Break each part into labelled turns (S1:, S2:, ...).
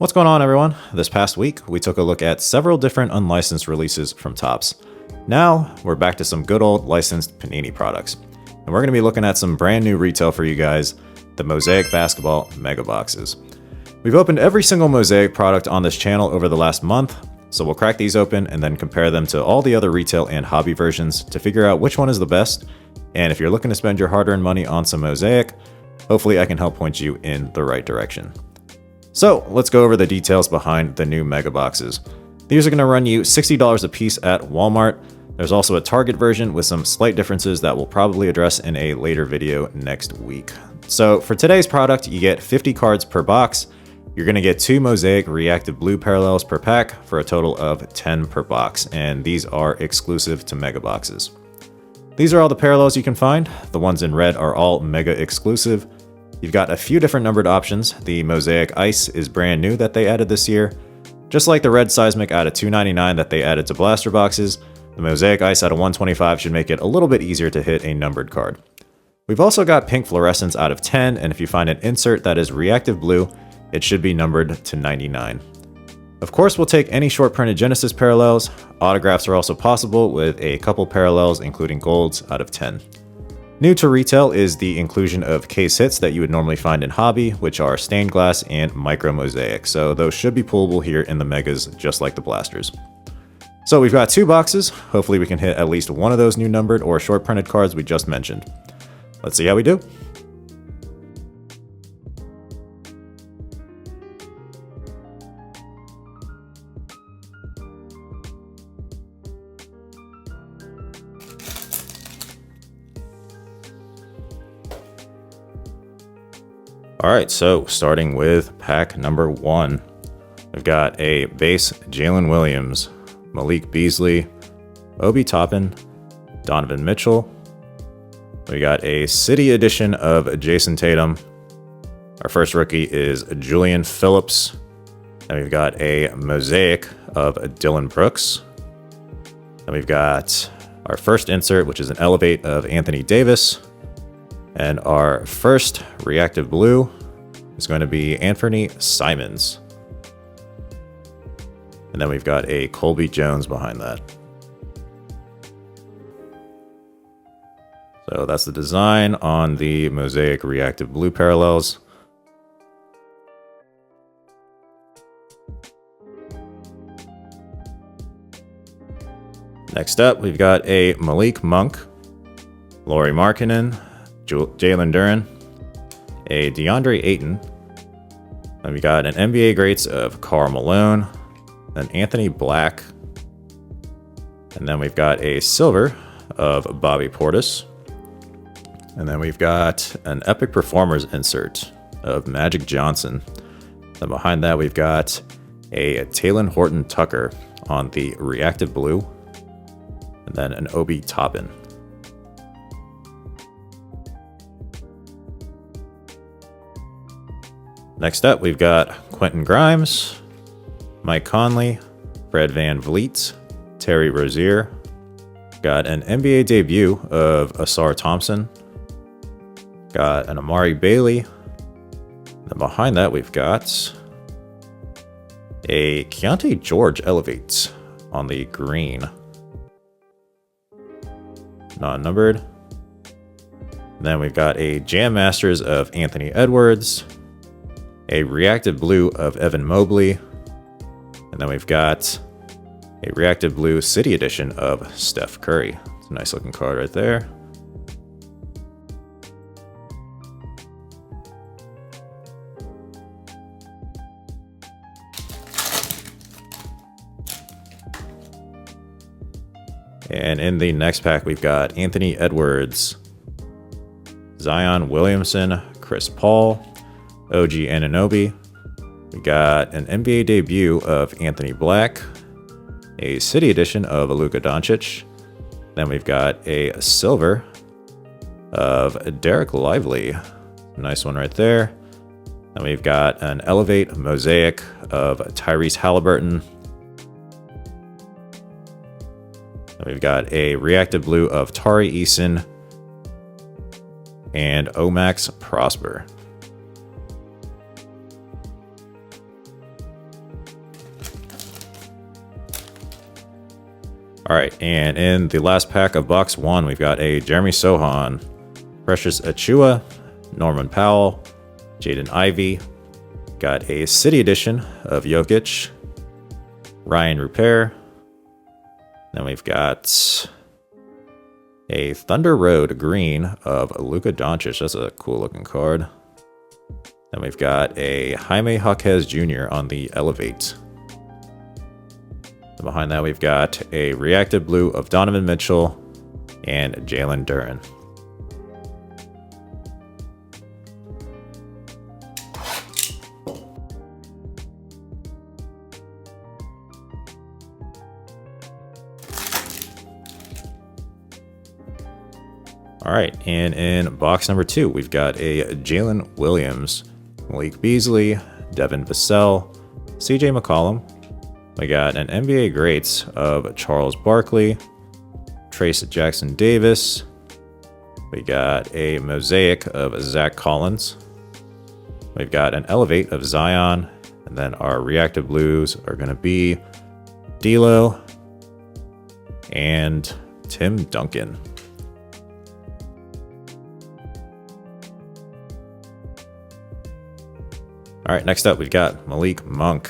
S1: What's going on, everyone? This past week, we took a look at several different unlicensed releases from Topps. Now, we're back to some good old licensed Panini products. And we're going to be looking at some brand new retail for you guys, the Mosaic Basketball Mega Boxes. We've opened every single Mosaic product on this channel over the last month, so we'll crack these open and then compare them to all the other retail and hobby versions to figure out which one is the best. And if you're looking to spend your hard-earned money on some Mosaic, hopefully I can help point you in the right direction. So let's go over the details behind the new Mega Boxes. These are going to run you $60 a piece at Walmart. There's also a Target version with some slight differences that we'll probably address in a later video next week. So for today's product, you get 50 cards per box. You're going to get 2 Mosaic Reactive Blue parallels per pack for a total of 10 per box, and these are exclusive to Mega Boxes. These are all the parallels you can find. The ones in red are all Mega exclusive. You've got a few different numbered options. The Mosaic Ice is brand new that they added this year. Just like the red Seismic out of $2.99 that they added to blaster boxes, the Mosaic Ice out of $125 should make it a little bit easier to hit a numbered card. We've also got Pink Fluorescence out of 10, and if you find an insert that is Reactive Blue, it should be numbered to 99. Of course, we'll take any short printed Genesis parallels. Autographs are also possible with a couple parallels, including golds out of 10. New to retail is the inclusion of case hits that you would normally find in hobby, which are stained glass and micro mosaic, so those should be pullable here in the Megas, just like the blasters. So we've got 2 boxes. Hopefully we can hit at least one of those new numbered or short printed cards we just mentioned. Let's see how we do. Alright, so starting with pack number 1, we've got a base Jalen Williams, Malik Beasley, Obi Toppin, Donovan Mitchell. We got a City edition of Jason Tatum. Our first rookie is Julian Phillips. And we've got a Mosaic of Dillon Brooks. And we've got our first insert, which is an Elevate of Anthony Davis. And our first Reactive Blue is going to be Anthony Simons. And then we've got a Colby Jones behind that. So that's the design on the Mosaic Reactive Blue parallels. Next up, we've got a Malik Monk, Lauri Markkanen, Jalen Duren, a DeAndre Ayton, and we got an NBA greats of Karl Malone, an Anthony Black, and then we've got a silver of Bobby Portis, and then we've got an Epic Performers insert of Magic Johnson. Then behind that, we've got a Talen Horton Tucker on the Reactive Blue, and then an Obi Toppin. Next up, we've got Quentin Grimes, Mike Conley, Fred VanVleet, Terry Rozier. Got an NBA debut of Asar Thompson. Got an Amari Bailey. And behind that, we've got a Keontae George Elevate on the green. Not numbered. Then we've got a Jam Masters of Anthony Edwards, a Reactive Blue of Evan Mobley, and then we've got a Reactive Blue City edition of Steph Curry. It's a nice looking card right there. And in the next pack, we've got Anthony Edwards, Zion Williamson, Chris Paul, OG Anunoby. We got an NBA debut of Anthony Black, a City edition of Luka Doncic. Then we've got a silver of Derek Lively. Nice one right there. Then we've got an Elevate Mosaic of Tyrese Halliburton. Then we've got a Reactive Blue of Tari Eason and Omax Prosper. All right, and in the last pack of box 1, we've got a Jeremy Sohan, Precious Achua, Norman Powell, Jaden Ivey. Got a City Edition of Jokic, Ryan Rupert. Then we've got a Thunder Road green of Luka Doncic. That's a cool looking card. Then we've got a Jaime Jaquez Jr. on the Elevate. And behind that, we've got a Reactive Blue of Donovan Mitchell and Jalen Duren. All right, and in box number 2, we've got a Jalen Williams, Malik Beasley, Devin Vassell, CJ McCollum. We got an NBA Greats of Charles Barkley, Trace Jackson Davis. We got a Mosaic of Zach Collins. We've got an Elevate of Zion. And then our Reactive Blues are going to be D'Lo and Tim Duncan. All right, next up, we've got Malik Monk,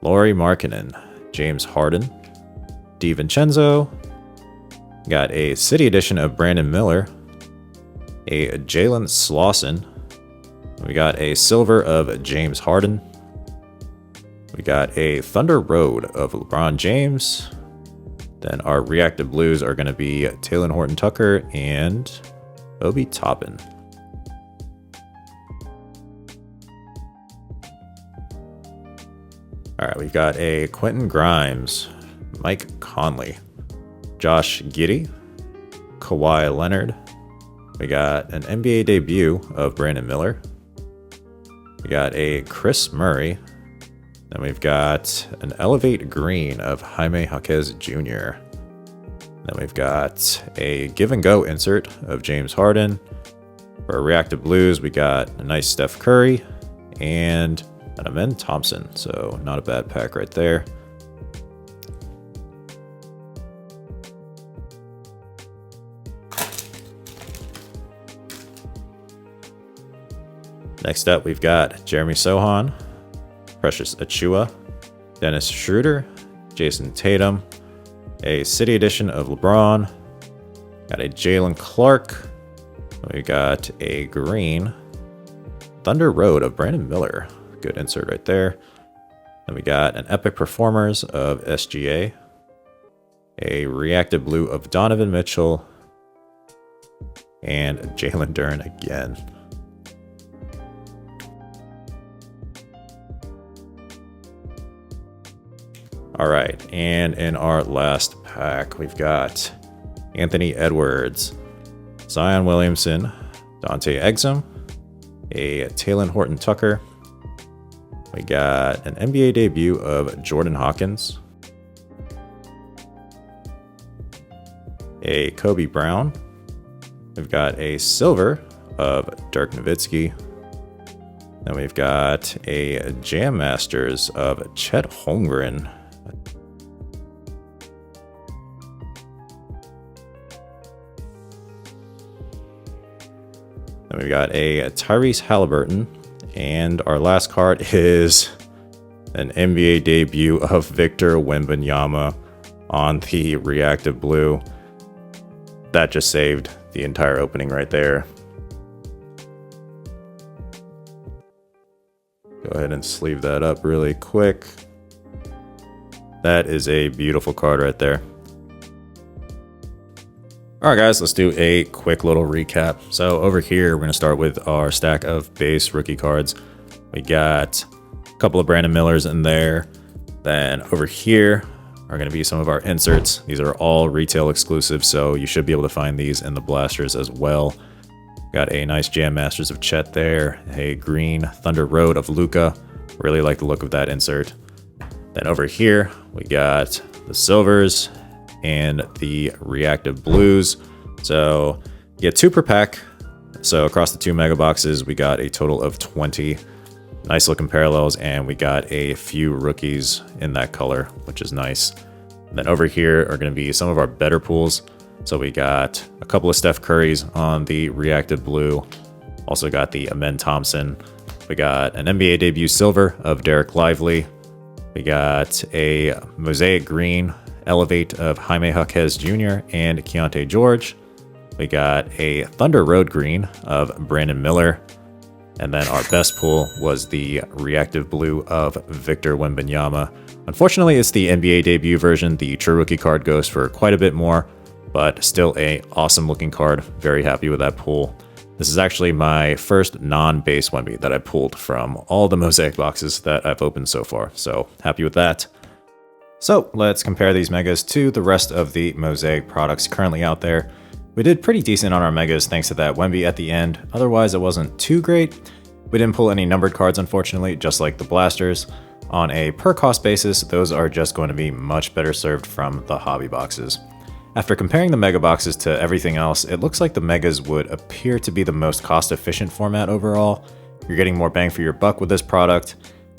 S1: Lauri Markkanen, James Harden, DiVincenzo. Got a City Edition of Brandon Miller, a Jalen Slauson. We got a Silver of James Harden. We got a Thunder Road of LeBron James. Then our Reactive Blues are going to be Talen Horton-Tucker and Obi Toppin. All right, we've got a Quentin Grimes, Mike Conley, Josh Giddey, Kawhi Leonard. We got an NBA debut of Brandon Miller. We got a Chris Murray. Then we've got an Elevate Green of Jaime Jaquez Jr. Then we've got a Give and Go insert of James Harden. For Reactive Blues, we got a nice Steph Curry and an Amen Thompson. So not a bad pack right there. Next up, we've got Jeremy Sohan, Precious Achua, Dennis Schroeder, Jason Tatum, a City Edition of LeBron, got a Jalen Clark, we got a green Thunder Road of Brandon Miller, good insert right there. Then we got an Epic Performers of SGA, a Reactive Blue of Donovan Mitchell, and Jalen Duren again. All right, and in our last pack, we've got Anthony Edwards, Zion Williamson, Dante Exum, a Talen Horton-Tucker. We got an NBA debut of Jordan Hawkins, a Kobe Brown. We've got a silver of Dirk Nowitzki. Then we've got a Jam Masters of Chet Holmgren. Then we've got a Tyrese Halliburton. And our last card is an NBA debut of Victor Wembanyama on the Reactive Blue. That just saved the entire opening right there. Go ahead and sleeve that up really quick. That is a beautiful card right there. All right, guys, let's do a quick little recap. So over here, we're going to start with our stack of base rookie cards. We got a couple of Brandon Millers in there. Then over here are going to be some of our inserts. These are all retail exclusive, so you should be able to find these in the blasters as well. Got a nice Jam Masters of Chet there, a green Thunder Road of Luka. Really like the look of that insert. Then over here, we got the silvers and the Reactive Blues. So you get 2 per pack. So across the 2 mega boxes, we got a total of 20 nice looking parallels, and we got a few rookies in that color, which is nice. And then over here are going to be some of our better pools. So we got a couple of Steph Currys on the Reactive Blue. Also got the Amen Thompson. We got an NBA debut silver of Derek Lively. We got a Mosaic Green Elevate of Jaime Jaquez Jr. and Keontae George. We got a Thunder Road Green of Brandon Miller. And then our best pull was the Reactive Blue of Victor Wembanyama. Unfortunately, it's the NBA debut version. The True Rookie card goes for quite a bit more, but still a awesome looking card. Very happy with that pull. This is actually my first non-base Wemby that I pulled from all the Mosaic boxes that I've opened so far, so happy with that. So let's compare these Megas to the rest of the Mosaic products currently out there. We did pretty decent on our Megas thanks to that Wemby at the end, otherwise it wasn't too great. We didn't pull any numbered cards unfortunately, just like the blasters. On a per cost basis, those are just going to be much better served from the hobby boxes. After comparing the Mega Boxes to everything else, it looks like the Megas would appear to be the most cost-efficient format overall. You're getting more bang for your buck with this product.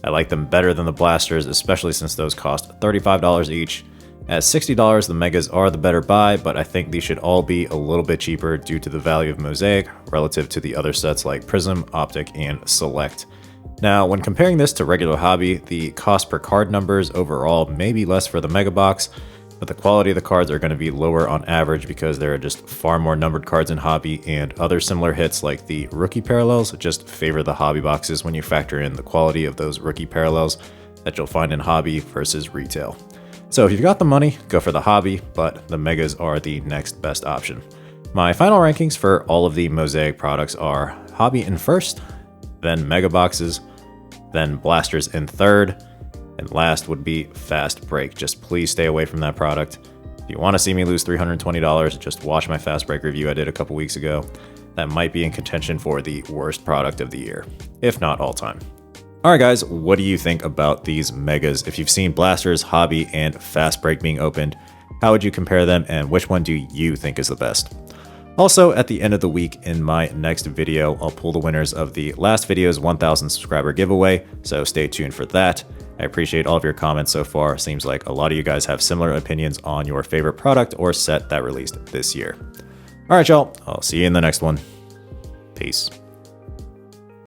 S1: I like them better than the Blasters, especially since those cost $35 each. At $60, the Megas are the better buy, but I think these should all be a little bit cheaper due to the value of Mosaic relative to the other sets like Prism, Optic, and Select. Now, when comparing this to regular hobby, the cost per card numbers overall may be less for the Mega Box, but the quality of the cards are going to be lower on average because there are just far more numbered cards in hobby, and other similar hits like the rookie parallels just favor the hobby boxes when you factor in the quality of those rookie parallels that you'll find in hobby versus retail. So if you've got the money, go for the hobby, but the Megas are the next best option. My final rankings for all of the Mosaic products are hobby in first, then Mega Boxes, then Blasters in third, and last would be Fast Break. Just please stay away from that product. If you want to see me lose $320, just watch my Fast Break review I did a couple weeks ago. That might be in contention for the worst product of the year, if not all time. Alright guys, what do you think about these Megas? If you've seen Blasters, Hobby, and Fast Break being opened, how would you compare them and which one do you think is the best? Also, at the end of the week in my next video, I'll pull the winners of the last video's 1,000 subscriber giveaway, so stay tuned for that. I appreciate all of your comments so far. Seems like a lot of you guys have similar opinions on your favorite product or set that released this year. Alright y'all, I'll see you in the next one. Peace.